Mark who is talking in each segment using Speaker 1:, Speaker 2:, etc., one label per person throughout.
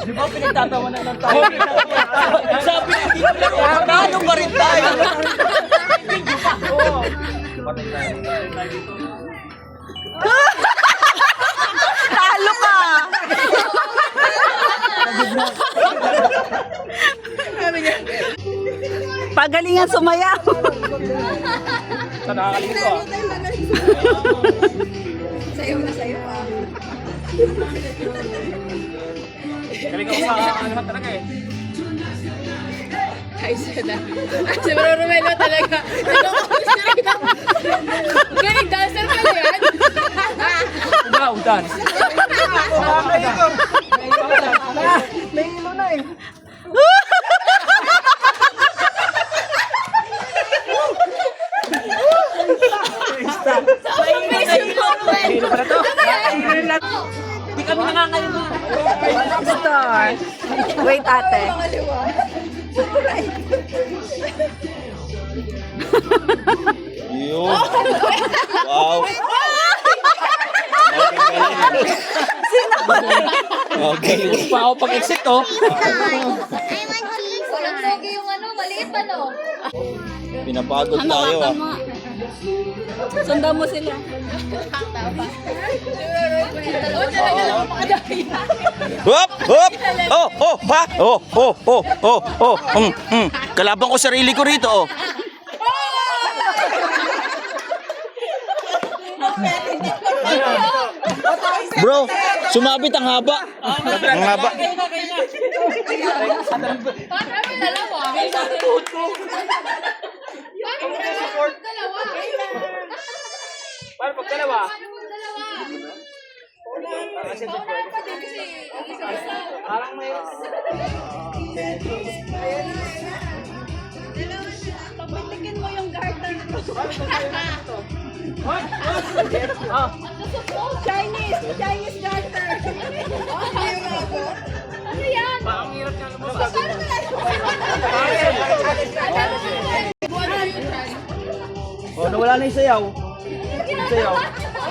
Speaker 1: Di ba pinagtatawanan ng tao? Sabi niya, hindi ko lang talo pa rin tayo. Patay tayo.
Speaker 2: Talo ka! Pagalingan sumayaw.
Speaker 1: Sa nakakalito ah.
Speaker 3: Sayo na sayo pa.
Speaker 1: Galing ako sa ano talaga eh.
Speaker 3: Ay, sada. Si Bro Romelo talaga. Galing dancer ka yan.
Speaker 1: Udaw, dance.
Speaker 4: May ilo na eh.
Speaker 1: Hilo pa na to. Hindi kami nangangayon na.
Speaker 2: Star. Wait, ate.
Speaker 5: Yun. Wow. Okay.
Speaker 1: Hindi pa ako pag-exit oh.
Speaker 3: Walang logi yung ano, maliit pa no?
Speaker 5: Pinapagod tayo ah.
Speaker 2: Sundan mo sila.
Speaker 3: Oo, talaga lang makadaya.
Speaker 5: Hop! Hop! Oh! Oh! Ha! Oh! Oh! Oh! Oh! Oh! Kalaban ko sarili ko rito oh. Bro, sumabit ang haba. Ang haba.
Speaker 3: Paano kami dalawa?
Speaker 1: Paano pag dalawa?
Speaker 3: Paano kung dalawa? Paunahan pa din kasi ang isa-isa.
Speaker 1: Parang may...
Speaker 3: Pagpitikin mo yung garter. Chinese garter. Ano yan?
Speaker 1: Ang hirap nga lumabas.
Speaker 3: Paano na lang?
Speaker 1: Oh, nawala na yung sayaw. Sayaw.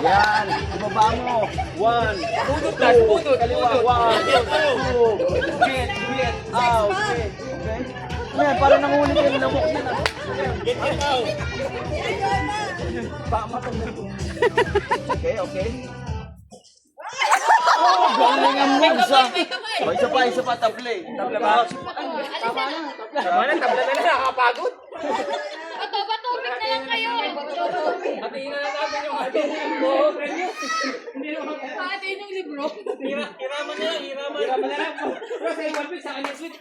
Speaker 1: Yan. Ibaba mo. 1. Pudot lang. Pudot. Kaliwa. 1. 2. Get. Get. Out. Okay. Okay. Ayan, parang nangulit yung lamok na na. Get out. Pamatong na ito. Okay, okay. Oh, galing ang moves ah. Oh, isa pa, table. Table ba? Tama na, table na nakakapagod.
Speaker 3: Bato-batopic na lang kayo.
Speaker 1: Hatiin na natin yung ating libro. Hindi naman.
Speaker 3: Pahatiin yung libro.
Speaker 1: Hiraman na lang. Pero sa ibang sa kanya sweet.